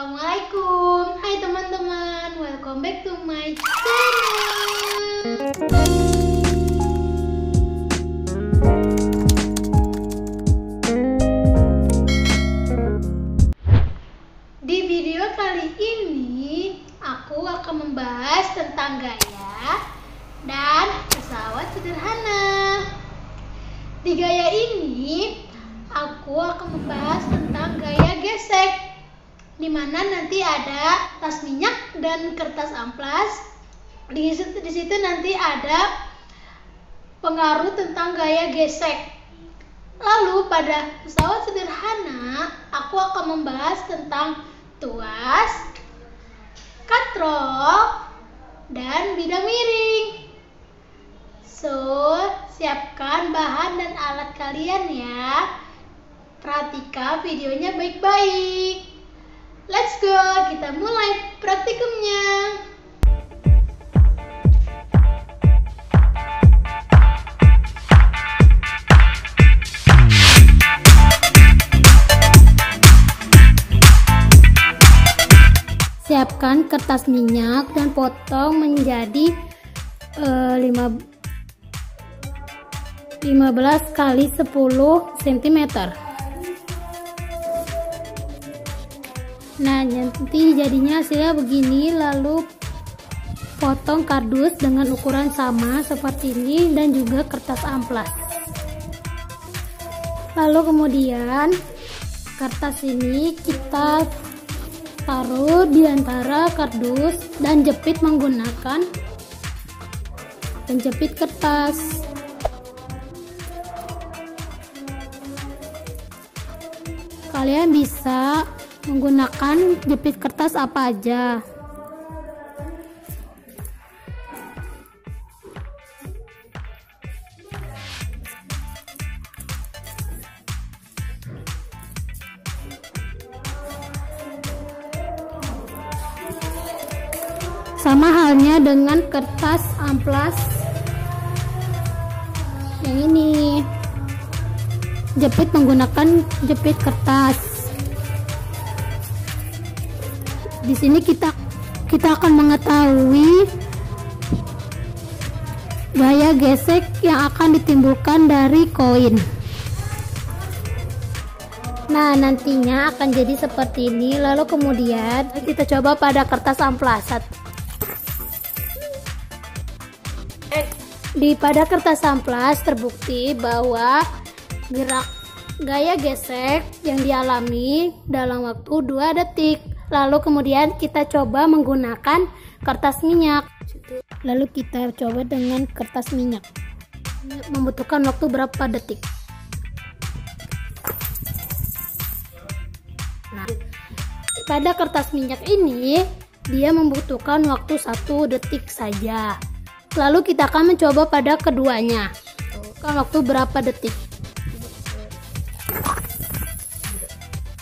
Assalamualaikum. Hai teman-teman, welcome back to my channel. Di video kali ini aku akan membahas tentang gaya dan pesawat sederhana. Di gaya ini aku akan membahas tentang gaya gesek, di mana nanti ada tas minyak dan kertas amplas. Di situ nanti ada pengaruh tentang gaya gesek. Lalu pada pesawat sederhana, aku akan membahas tentang tuas, katrol, dan bidang miring. So, siapkan bahan dan alat kalian ya. Perhatikan videonya baik-baik. Let's go, kita mulai praktikumnya. Siapkan kertas minyak dan potong menjadi 15 kali 10 cm. Nah, nanti jadinya hasilnya begini. Lalu potong kardus dengan ukuran sama seperti ini dan juga kertas amplas. Lalu kemudian kertas ini kita taruh di antara kardus dan jepit menggunakan penjepit kertas. Kalian bisa menggunakan jepit kertas apa aja. Sama halnya dengan kertas amplas yang ini. Jepit menggunakan jepit kertas. Di sini kita akan mengetahui gaya gesek yang akan ditimbulkan dari koin. Nah, nantinya akan jadi seperti ini. Lalu kemudian kita coba pada kertas amplas. Pada kertas amplas terbukti bahwa gaya gesek yang dialami dalam waktu 2 detik. Lalu kemudian kita coba menggunakan kertas minyak. Lalu kita coba dengan kertas minyak. Membutuhkan waktu berapa detik? Nah, pada kertas minyak ini dia membutuhkan waktu 1 detik saja. Lalu kita akan mencoba pada keduanya. Kan waktu berapa detik?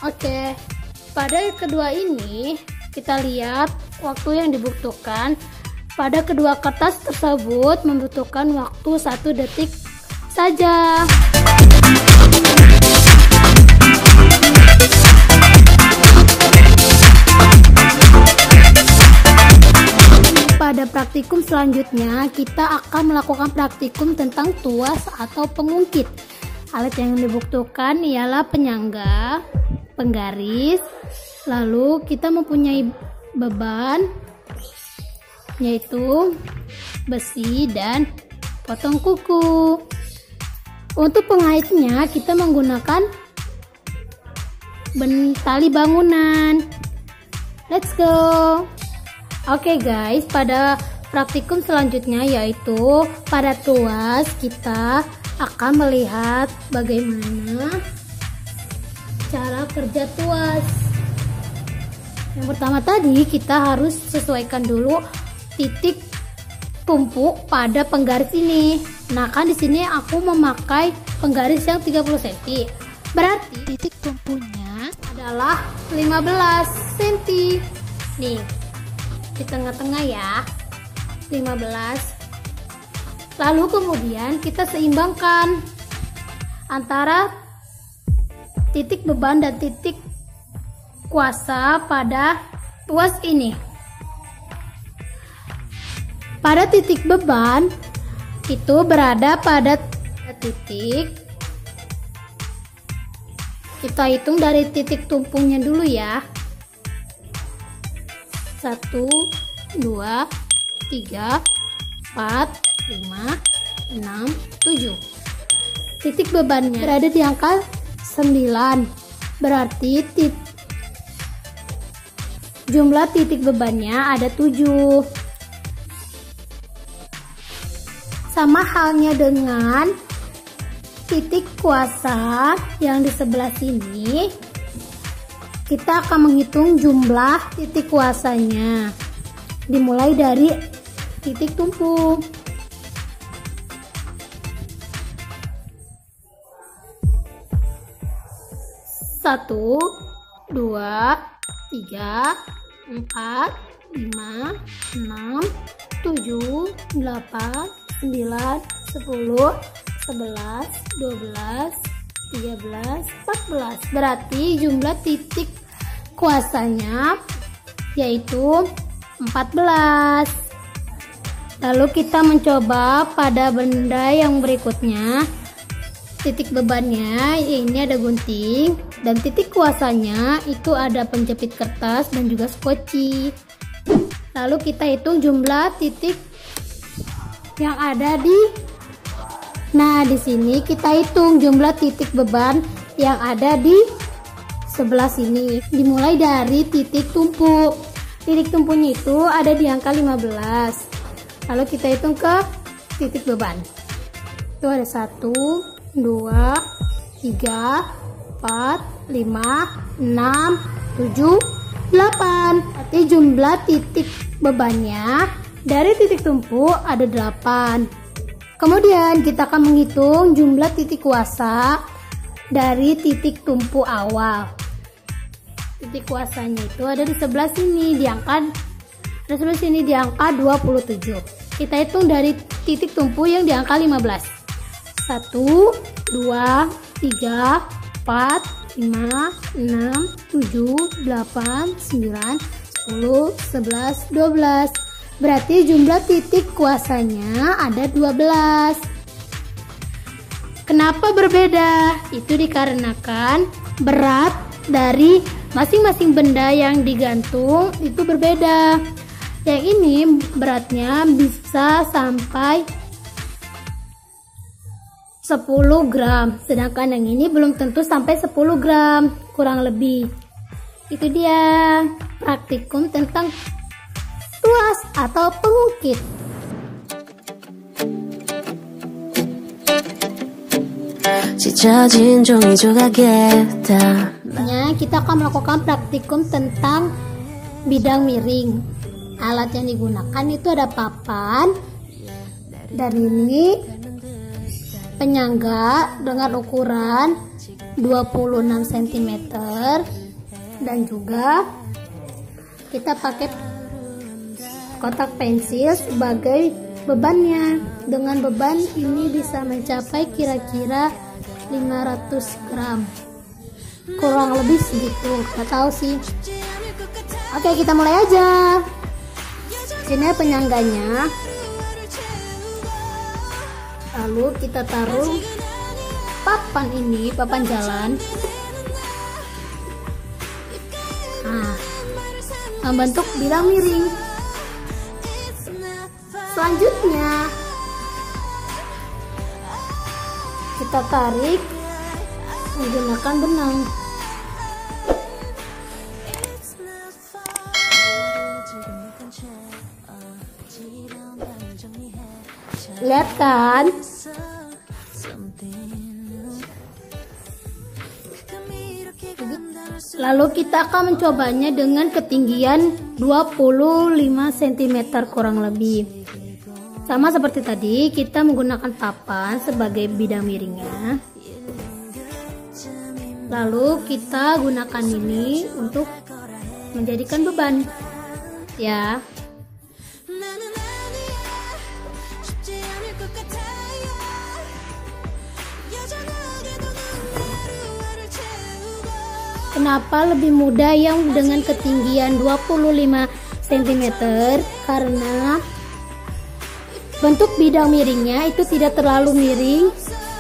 Oke. Pada kedua ini kita lihat waktu yang dibutuhkan. Pada kedua kertas tersebut membutuhkan waktu 1 detik saja. Pada praktikum selanjutnya kita akan melakukan praktikum tentang tuas atau pengungkit. Alat yang dibutuhkan ialah penyangga, penggaris, lalu kita mempunyai beban yaitu besi dan potong kuku. Untuk pengaitnya kita menggunakan tali bangunan. Let's go. Oke guys, pada praktikum selanjutnya yaitu pada tuas kita akan melihat bagaimana cara kerja tuas. Yang pertama tadi kita harus sesuaikan dulu titik tumpu pada penggaris ini. Nah, kan di sini aku memakai penggaris yang 30 cm. Berarti titik tumpunya adalah 15 cm. Nih, di tengah-tengah ya. 15. Lalu kemudian kita seimbangkan antara titik beban dan titik kuasa pada tuas ini. Pada titik beban itu berada pada titik. Kita hitung dari titik tumpunya dulu ya. 1, 2, 3, 4, 5, 6, 7. Titik bebannya berada di angka 9. Berarti jumlah titik bebannya ada 7. Sama halnya dengan titik kuasa yang di sebelah sini. Kita akan menghitung jumlah titik kuasanya. Dimulai dari titik tumpu. 1, 2, 3, 4, 5, 6, 7, 8, 9, 10, 11, 12, 13, 14. Berarti jumlah titik kuasanya yaitu 14. Lalu kita mencoba pada benda yang berikutnya. Titik bebannya ini ada gunting, dan titik kuasanya itu ada penjepit kertas dan juga skoci. Lalu kita hitung jumlah titik yang ada di di sini kita hitung jumlah titik beban yang ada di sebelah sini. Dimulai dari titik tumpu. Titik tumpunya itu ada di angka 15. Lalu kita hitung ke titik beban. Itu ada 1, 2, 3, 4, 5, 6, 7, 8. Berarti jumlah titik bebannya dari titik tumpu ada 8. Kemudian kita akan menghitung jumlah titik kuasa dari titik tumpu awal. Titik kuasanya itu ada di sebelah sini di angka 27. Kita hitung dari titik tumpu yang di angka 15. 1, 2, 3, 4, 5, 6, 7, 8, 9, 10, 11, 12. Berarti jumlah titik kuasanya ada 12. Kenapa berbeda? Itu dikarenakan berat dari masing-masing benda yang digantung itu berbeda. Yang ini beratnya bisa sampai 10 gram, sedangkan yang ini belum tentu sampai 10 gram, kurang lebih. Itu dia praktikum tentang tuas atau pengukit. Kita akan melakukan praktikum tentang bidang miring. Alat yang digunakan itu ada papan, dan ini penyangga dengan ukuran 26 cm, dan juga kita pakai kotak pensil sebagai bebannya. Dengan beban ini bisa mencapai kira-kira 500 gram, kurang lebih segitu, nggak tahu sih. Oke, kita mulai aja. Sini penyangganya, lalu kita taruh papan ini, papan jalan, membentuk bilang miring. Selanjutnya kita tarik menggunakan benang. Lihat kan? Lalu kita akan mencobanya dengan ketinggian 25 cm kurang lebih. Sama seperti tadi, kita menggunakan papan sebagai bidang miringnya. Lalu kita gunakan ini untuk menjadikan beban. Ya. Kenapa lebih mudah yang dengan ketinggian 25 cm? Karena bentuk bidang miringnya itu tidak terlalu miring,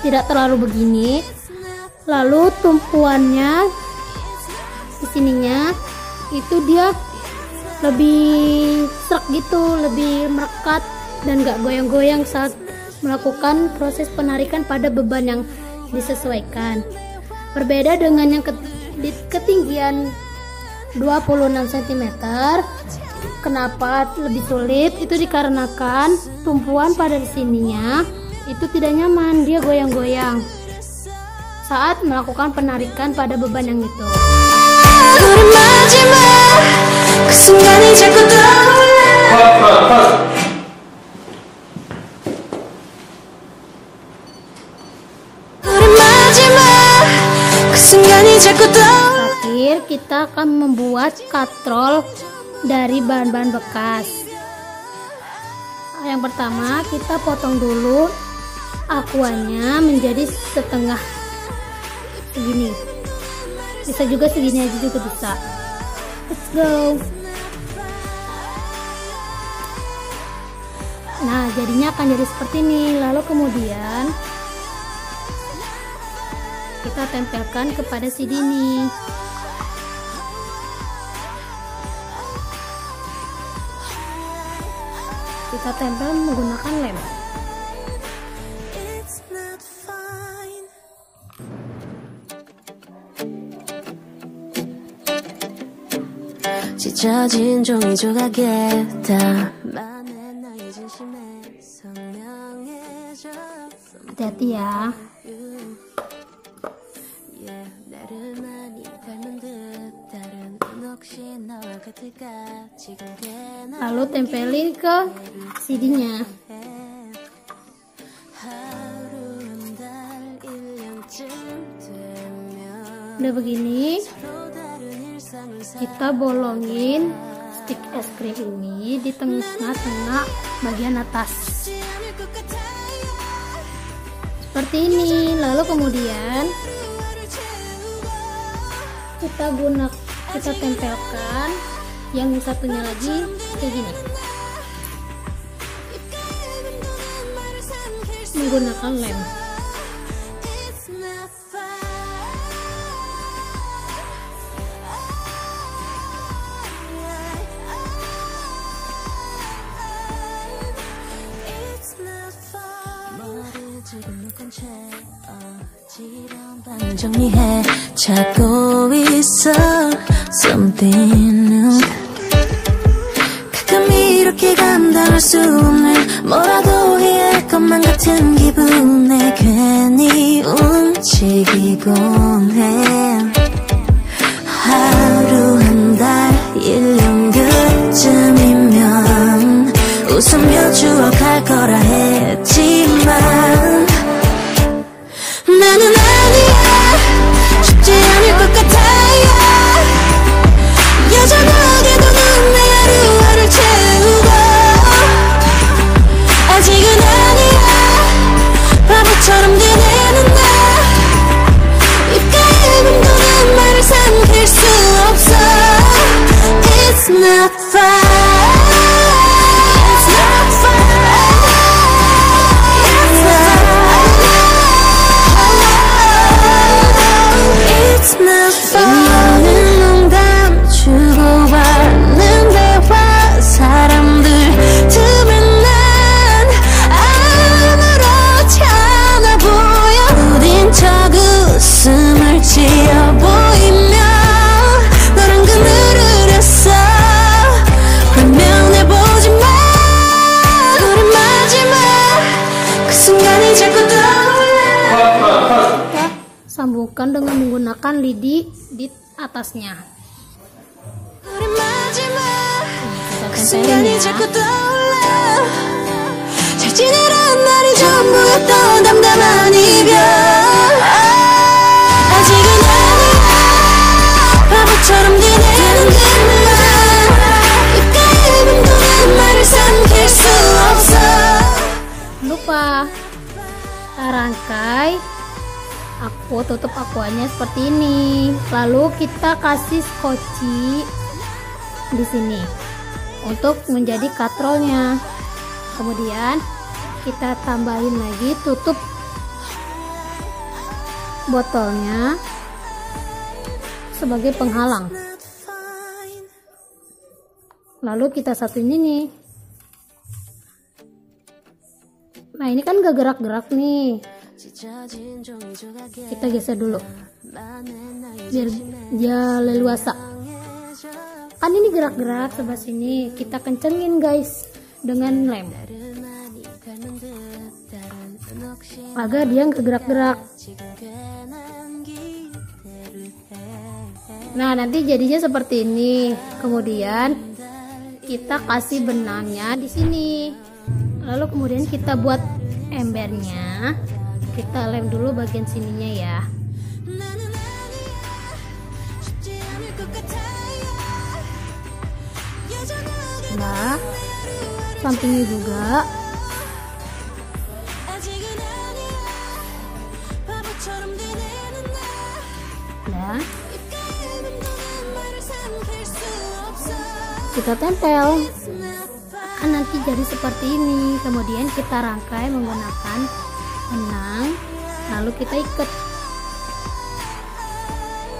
tidak terlalu begini. Lalu tumpuannya di sininya itu dia lebih serak gitu, lebih merekat dan gak goyang-goyang saat melakukan proses penarikan pada beban yang disesuaikan. Berbeda dengan yang di ketinggian 26 cm. Kenapa lebih sulit? Itu dikarenakan tumpuan pada sininya itu tidak nyaman, dia goyang-goyang saat melakukan penarikan pada beban yang itu. Terakhir, kita akan membuat katrol dari bahan-bahan bekas. Yang pertama, kita potong dulu aquanya menjadi setengah segini. Bisa juga segini aja juga bisa. Let's go. Nah, jadinya akan jadi seperti ini. Lalu kemudian kita tempelkan kepada CD ini. Kita tempel menggunakan lem. 찢어진 종이 조각에 다 hati-hati ya. Lalu tempelin ke CD-nya. Udah begini, kita bolongin stik es krim ini di tengah-tengah bagian atas seperti ini. Lalu kemudian kita tempelkan yang satunya lagi kayak gini menggunakan lem. 정리해 찾고 있어 something new. 가끔 이렇게 감당할 수 없는 뭐라도 해야 할 것만 같은 기분에 괜히 움직이곤 해. 하루 한 달 1년 그쯤이면 웃으며 추억할 거라 했지만 나는 아니야, 쉽지 않을 것 같아요. 여전하게도 넌 내 하루하루를 채우고 아직은 아니야, 바보처럼 되뇌는 나 입가에 맴도는 말을 삼킬 수 없어. It's not fine. Sambungkan dengan menggunakan lidi di atasnya. Kita tempelin ya. Lupa rangkai aku tutup aquanya seperti ini. Lalu kita kasih skoci di sini untuk menjadi katrolnya. Kemudian kita tambahin lagi tutup botolnya sebagai penghalang. Lalu kita satuin ini. Nah, ini kan gak gerak-gerak nih. Kita geser dulu biar dia leluasa. Kan ini gerak-gerak sebelah sini, kita kencengin guys dengan lem agar dia nggak gerak-gerak. Nah, nanti jadinya seperti ini. Kemudian kita kasih benangnya di sini. Lalu kemudian kita buat embernya. Kita lem dulu bagian sininya ya. Nah, sampingnya juga. Nah, kita tempel. Kan nanti jadi seperti ini. Kemudian kita rangkai menggunakan benang. Lalu kita ikat.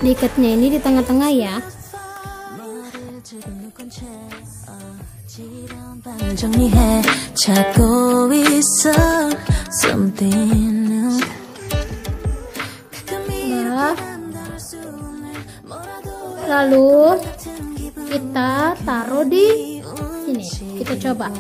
Diikatnya ini di tengah-tengah ya. Nah, lalu kita taruh di sini. Kita coba.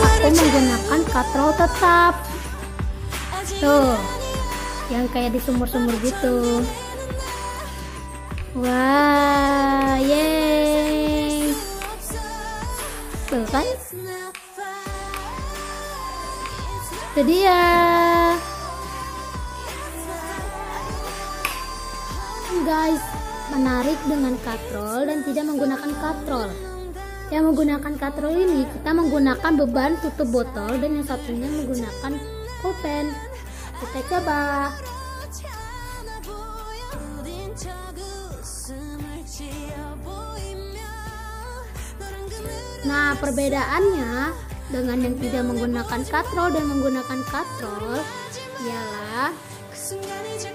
Aku menggunakan katrol tetap. Tuh, yang kayak di sumur-sumur gitu. Wah, yeay. Tuh kan? Itu dia. Guys, menarik dengan katrol dan tidak menggunakan katrol. Yang menggunakan katrol ini kita menggunakan beban tutup botol dan yang satunya menggunakan pulpen. Kita coba. Nah, perbedaannya dengan yang tidak menggunakan katrol dan menggunakan katrol ialah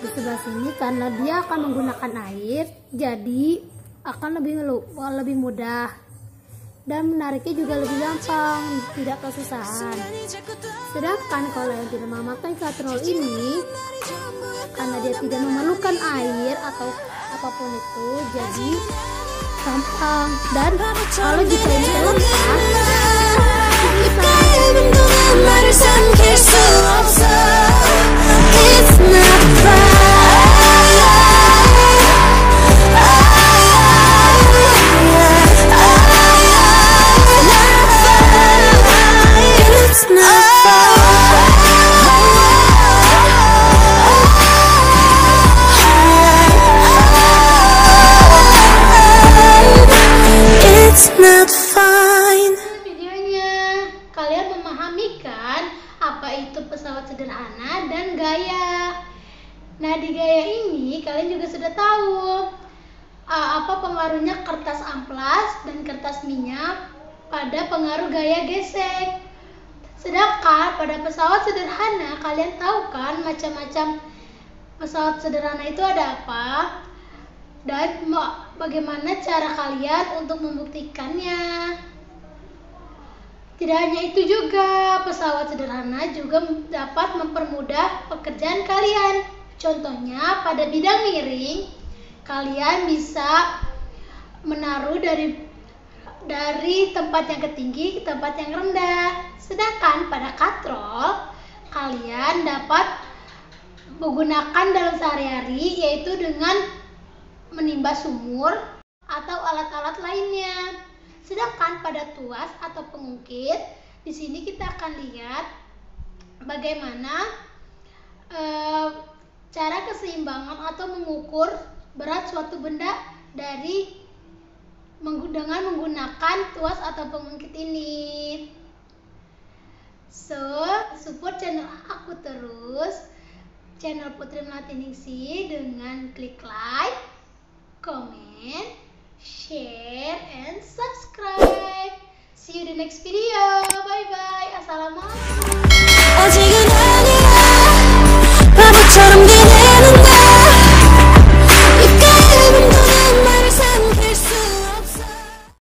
di sebelah sini karena dia akan menggunakan air, jadi akan lebih mudah dan menariknya juga lebih gampang, tidak kesusahan. Sedangkan kalau yang tidak memakai katrol ini, karena dia tidak memerlukan air atau apapun itu, jadi gampang. Dan kalau jika ini terlepas, pesawat sederhana dan gaya. Nah, di gaya ini kalian juga sudah tahu apa pengaruhnya kertas amplas dan kertas minyak pada pengaruh gaya gesek. Sedangkan pada pesawat sederhana kalian tahu kan macam-macam pesawat sederhana itu ada apa dan bagaimana cara kalian untuk membuktikannya. Tidak hanya itu juga, pesawat sederhana juga dapat mempermudah pekerjaan kalian. Contohnya pada bidang miring, kalian bisa menaruh dari tempat yang tinggi ke tempat yang rendah. Sedangkan pada katrol, kalian dapat menggunakan dalam sehari-hari yaitu dengan menimba sumur atau alat-alat lainnya. Sedangkan pada tuas atau pengukir, Di sini kita akan lihat bagaimana cara keseimbangan atau mengukur berat suatu benda dengan menggunakan tuas atau pengungkit ini. So, support channel aku terus, channel Putri Melati Ningsih, dengan klik like, comment, share, and subscribe. See you in the next video.